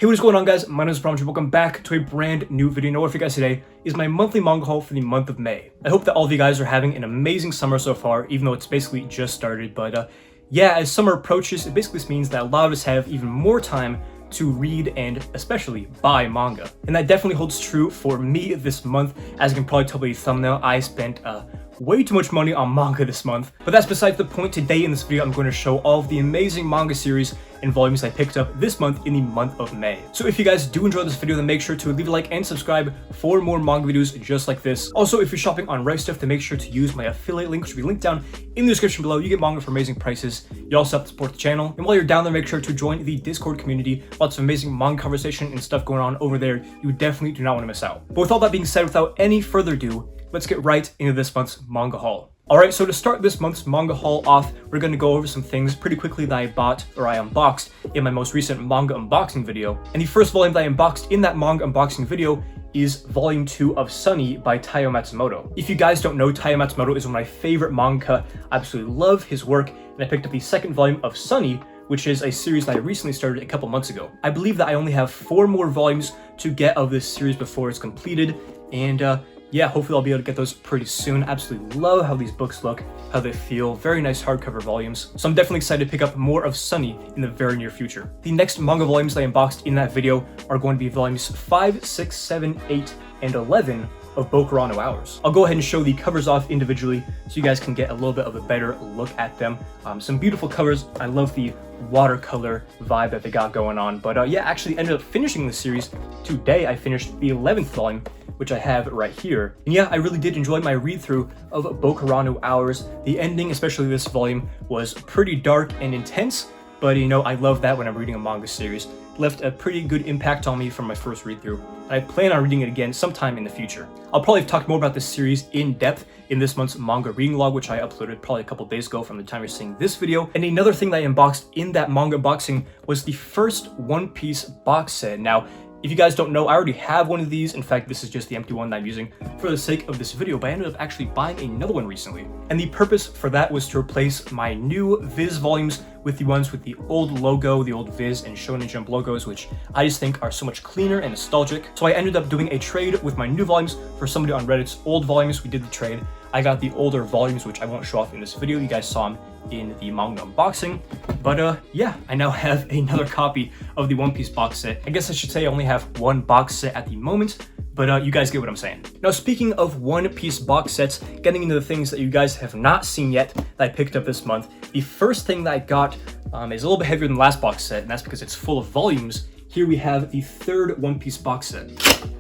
Hey, what is going on, guys? My name is ThePromG. Welcome back to a brand new video. Now, for you guys today is my monthly manga haul for the month of May. I hope that all of you guys are having an amazing summer so far, even though it's basically just started. But yeah, as summer approaches, it basically means that a lot of us have even more time to read and especially buy manga. And that definitely holds true for me this month. As you can probably tell by the thumbnail, I spent way too much money on manga this month. But that's besides the point. Today in this video, I'm going to show all of the amazing manga series and volumes I picked up this month in the month of May. So if you guys do enjoy this video, then make sure to leave a like and subscribe for more manga videos just like this. Also, if you're shopping on Right Stuff, then make sure to use my affiliate link, which will be linked down in the description below. You get manga for amazing prices. You also have to support the channel. And while you're down there, make sure to join the Discord community. Lots of amazing manga conversation and stuff going on over there. You definitely do not want to miss out. But with all that being said, without any further ado, let's get right into this month's manga haul. Alright, so to start this month's manga haul off, we're going to go over some things pretty quickly that I bought or I unboxed in my most recent manga unboxing video. And the first volume that I unboxed in that manga unboxing video is Volume 2 of Sunny by Taiyo Matsumoto. If you guys don't know, Taiyo Matsumoto is one of my favorite manga. I absolutely love his work, and I picked up the second volume of Sunny, which is a series that I recently started a couple months ago. I believe that I only have 4 more volumes to get of this series before it's completed, and yeah, hopefully I'll be able to get those pretty soon. Absolutely love how these books look, how they feel. Very nice hardcover volumes. So I'm definitely excited to pick up more of Sunny in the very near future. The next manga volumes that I unboxed in that video are going to be volumes 5, 6, 7, 8, and 11 of Boku no Hours. I'll go ahead and show the covers off individually so you guys can get a little bit of a better look at them. Some beautiful covers. I love the watercolor vibe that they got going on. But yeah, actually ended up finishing the series today. I finished the 11th volume, which I have right here. And yeah, I really did enjoy my read-through of Boku no Hours. The ending, especially this volume, was pretty dark and intense, but you know, I love that when I'm reading a manga series. It left a pretty good impact on me from my first read-through, and I plan on reading it again sometime in the future. I'll probably have talked more about this series in depth in this month's manga reading log, which I uploaded probably a couple days ago from the time you're seeing this video. And another thing that I unboxed in that manga unboxing was the first One Piece box set. Now, if you guys don't know, I already have one of these. In fact, this is just the empty one that I'm using for the sake of this video, but I ended up actually buying another one recently. And the purpose for that was to replace my new Viz volumes with the ones with the old logo, the old Viz and Shonen Jump logos, which I just think are so much cleaner and nostalgic. So I ended up doing a trade with my new volumes for somebody on Reddit's old volumes. We did the trade. I got the older volumes, which I won't show off in this video. You guys saw them in the manga unboxing. But yeah, I now have another copy of the One Piece box set. I guess I should say I only have one box set at the moment, but you guys get what I'm saying. Now, speaking of One Piece box sets, getting into the things that you guys have not seen yet that I picked up this month, the first thing that I got is a little bit heavier than the last box set, and that's because it's full of volumes. Here we have the third One Piece box set.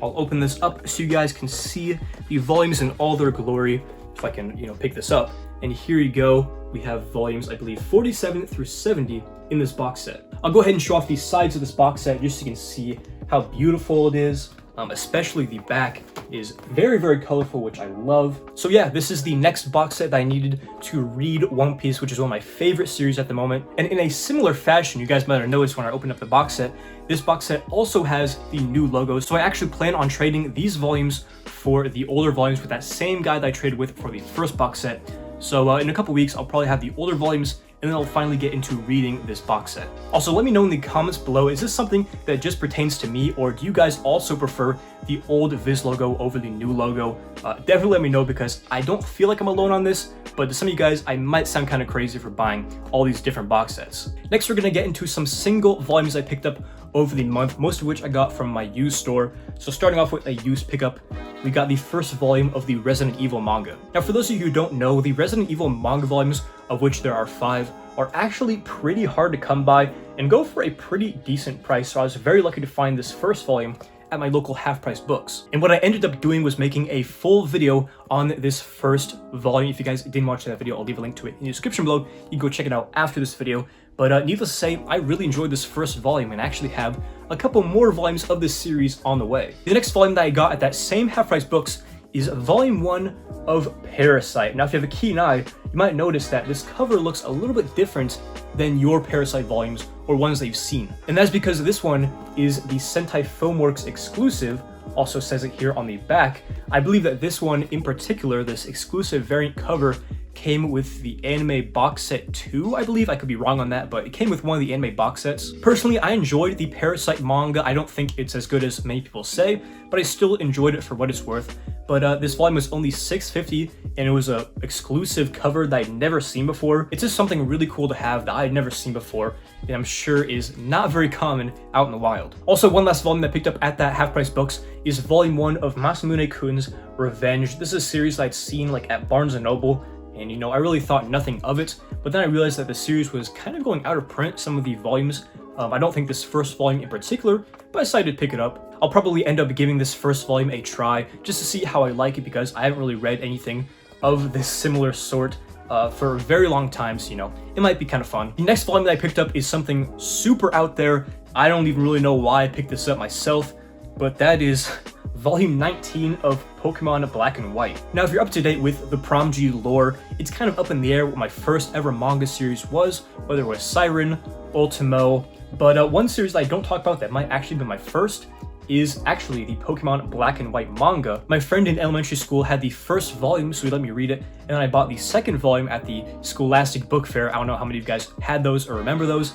I'll open this up so you guys can see the volumes in all their glory, if I can, you know, pick this up. And here you go. We have volumes, I believe, 47 through 70 in this box set. I'll go ahead and show off the sides of this box set just so you can see how beautiful it is. Especially the back is very, very colorful, which I love. So yeah, this is the next box set that I needed to read One Piece, which is one of my favorite series at the moment. And in a similar fashion, you guys might have noticed when I opened up the box set, this box set also has the new logos. So I actually plan on trading these volumes for the older volumes with that same guy that I traded with for the first box set. So in a couple weeks, I'll probably have the older volumes, and then I'll finally get into reading this box set. Also, let me know in the comments below, is this something that just pertains to me, or do you guys also prefer the old Viz logo over the new logo? Definitely let me know, because I don't feel like I'm alone on this, but to some of you guys, I might sound kind of crazy for buying all these different box sets. Next, we're gonna get into some single volumes I picked up over the month, most of which I got from my used store. So starting off with a used pickup, we got the first volume of the Resident Evil manga. Now, for those of you who don't know, the Resident Evil manga volumes, of which there are 5, are actually pretty hard to come by and go for a pretty decent price. So I was very lucky to find this first volume at my local half-price books. And what I ended up doing was making a full video on this first volume. If you guys didn't watch that video, I'll leave a link to it in the description below. You can go check it out after this video. But needless to say, I really enjoyed this first volume and actually have a couple more volumes of this series on the way. The next volume that I got at that same half-price books is Volume 1 of Parasite. Now, if you have a keen eye, you might notice that this cover looks a little bit different than your Parasite volumes or ones that you've seen. And that's because this one is the Sentai Filmworks exclusive, also says it here on the back. I believe that this one in particular, this exclusive variant cover, came with the anime box set 2, I believe. I could be wrong on that, but it came with one of the anime box sets. Personally, I enjoyed the Parasite manga. I don't think it's as good as many people say, but I still enjoyed it for what it's worth. But this volume was only $6.50, and it was a exclusive cover that I'd never seen before. It's just something really cool to have that I'd never seen before, and I'm sure is not very common out in the wild. Also, one last volume that I picked up at that half-price books is volume 1 of Masune Kuns' Revenge. This is a series that I'd seen like at Barnes & Noble, and you know, I really thought nothing of it, but then I realized that the series was kind of going out of print, some of the volumes. I don't think this first volume in particular, but I decided to pick it up. I'll probably end up giving this first volume a try just to see how I like it, because I haven't really read anything of this similar sort for a very long time, so you know, it might be kind of fun. The next volume that I picked up is something super out there. I don't even really know why I picked this up myself, but that is volume 19 of Pokemon Black and White. Now, if you're up to date with the ThePromG lore, it's kind of up in the air what my first ever manga series was, whether it was Siren, Ultimo, but one series that I don't talk about that might actually be my first is actually the Pokemon Black and White manga. My friend in elementary school had the first volume, so he let me read it, and then I bought the second volume at the Scholastic Book Fair. I don't know how many of you guys had those or remember those,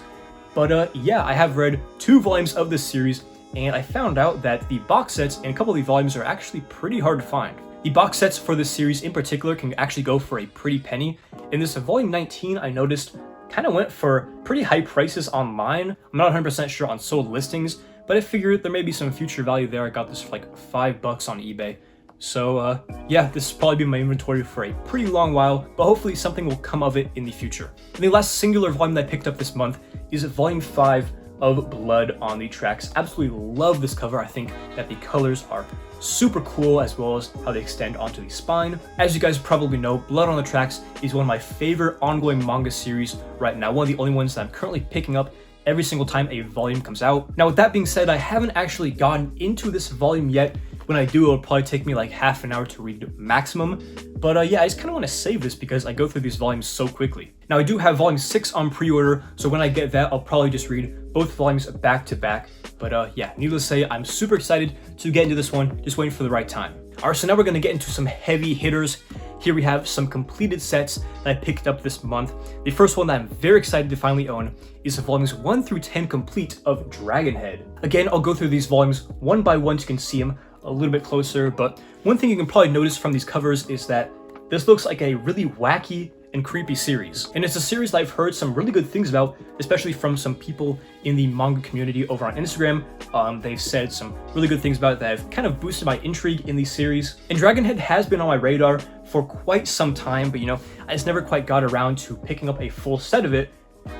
but yeah, I have read 2 volumes of this series, and I found out that the box sets and a couple of the volumes are actually pretty hard to find. The box sets for this series in particular can actually go for a pretty penny, and this volume 19 I noticed kind of went for pretty high prices online. I'm not 100% sure on sold listings, but I figured there may be some future value there. I got this for like $5 on eBay. So yeah, this will probably be in my inventory for a pretty long while, but hopefully something will come of it in the future. And the last singular volume that I picked up this month is volume 5 of Blood on the Tracks. Absolutely love this cover. I think that the colors are super cool, as well as how they extend onto the spine. As you guys probably know, Blood on the Tracks is one of my favorite ongoing manga series right now, one of the only ones that I'm currently picking up every single time a volume comes out. Now, with that being said, I haven't actually gotten into this volume yet. When I do, it'll probably take me like half an hour to read maximum. But yeah, I just kind of want to save this because I go through these volumes so quickly. Now, I do have volume 6 on pre-order, so when I get that, I'll probably just read both volumes back to back. But yeah, needless to say, I'm super excited to get into this one, just waiting for the right time. All right, so now we're going to get into some heavy hitters. Here we have some completed sets that I picked up this month. The first one that I'm very excited to finally own is volumes 1 through 10 complete of Dragonhead. Again, I'll go through these volumes one by one so you can see them a little bit closer, but one thing you can probably notice from these covers is that this looks like a really wacky and creepy series. And it's a series that I've heard some really good things about, especially from some people in the manga community over on Instagram. They've said some really good things about it that have kind of boosted my intrigue in these series. And Dragonhead has been on my radar for quite some time, but you know, I just never quite got around to picking up a full set of it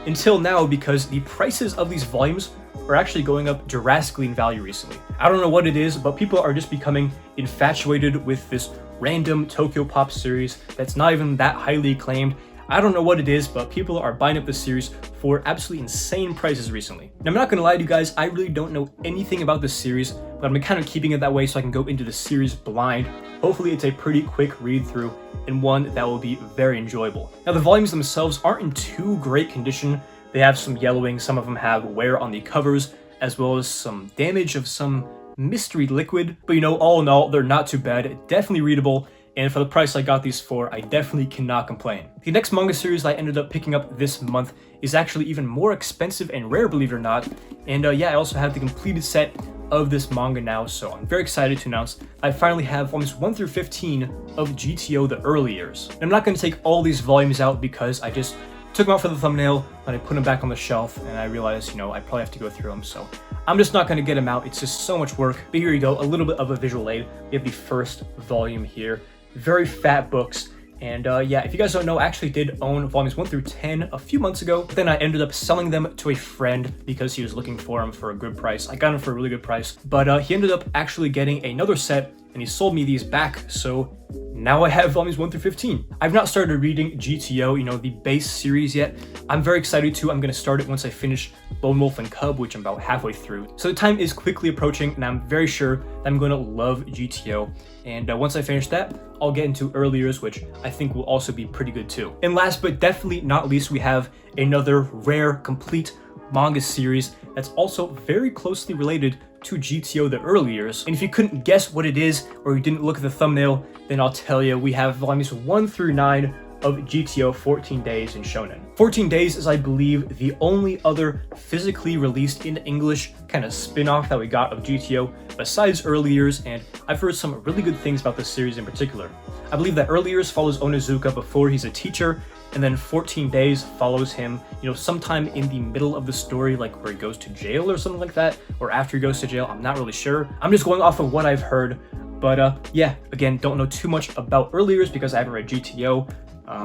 until now, because the prices of these volumes are actually going up drastically in value recently. I don't know what it is, but people are just becoming infatuated with this random Tokyo Pop series that's not even that highly acclaimed. I don't know what it is, but people are buying up this series for absolutely insane prices recently. Now, I'm not gonna lie to you guys, I really don't know anything about this series, but I'm kind of keeping it that way so I can go into the series blind. Hopefully it's a pretty quick read through and one that will be very enjoyable. Now, the volumes themselves aren't in too great condition. They have some yellowing, some of them have wear on the covers, as well as some damage of some mystery liquid. But you know, all in all, they're not too bad, definitely readable, and for the price I got these for, I definitely cannot complain. The next manga series I ended up picking up this month is actually even more expensive and rare, believe it or not. And yeah, I also have the completed set of this manga now, so I'm very excited to announce I finally have volumes 1 through 15 of GTO The Early Years. And I'm not going to take all these volumes out because I just took them out for the thumbnail, and I put them back on the shelf, and I realized, you know, I probably have to go through them, so I'm just not going to get them out. It's just so much work. But here you go, a little bit of a visual aid. We have the first volume here. Very fat books. And yeah, if you guys don't know, I actually did own volumes 1 through 10 a few months ago. But then I ended up selling them to a friend because he was looking for them for a good price. I got them for a really good price. But he ended up actually getting another set, and he sold me these back. So now I have volumes 1 through 15. I've not started reading GTO, you know, the base series yet. I'm very excited to. I'm going to start it once I finish Lone Wolf and Cub, which I'm about halfway through. So the time is quickly approaching, and I'm very sure that I'm going to love GTO. And once I finish that, I'll get into Early Years, which I think will also be pretty good too. And last but definitely not least, we have another rare, complete manga series that's also very closely related to GTO The Early Years. And if you couldn't guess what it is, or you didn't look at the thumbnail, then I'll tell you, we have volumes 1 through 9 of GTO 14 Days in Shonen. 14 Days is, I believe, the only other physically released in English kind of spin-off that we got of GTO besides Early Years, and I've heard some really good things about this series in particular. I believe that Early Years follows Onizuka before he's a teacher, and then 14 Days follows him, sometime in the middle of the story, like where he goes to jail or something like that, or after he goes to jail. I'm not really sure. I'm just going off of what I've heard, but yeah, again, don't know too much about Early Years because I haven't read GTO.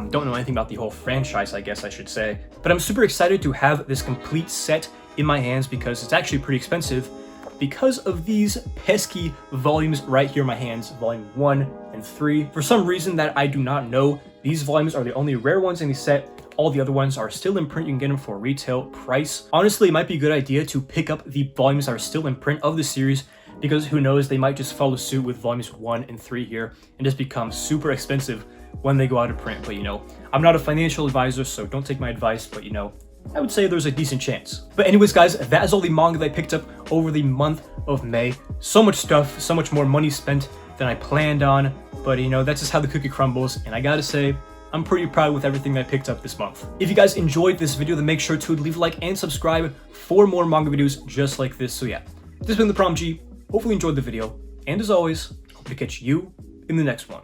Don't know anything about the whole franchise, I guess I should say. But I'm super excited to have this complete set in my hands because it's actually pretty expensive because of these pesky volumes right here in my hands, volume 1 and 3. For some reason that I do not know, these volumes are the only rare ones in the set. All the other ones are still in print. You can get them for retail price. Honestly, it might be a good idea to pick up the volumes that are still in print of the series because who knows, they might just follow suit with volumes 1 and 3 here and just become super expensive when they go out of print. But I'm not a financial advisor, so don't take my advice, but I would say there's a decent chance. But anyways, guys, that is all the manga that I picked up over the month of May. So much stuff, so much more money spent than I planned on, but that's just how the cookie crumbles, and I gotta say, I'm pretty proud with everything that I picked up this month. If you guys enjoyed this video, then make sure to leave a like and subscribe for more manga videos just like this. So yeah, this has been ThePromG. Hopefully you enjoyed the video, and as always, hope to catch you in the next one.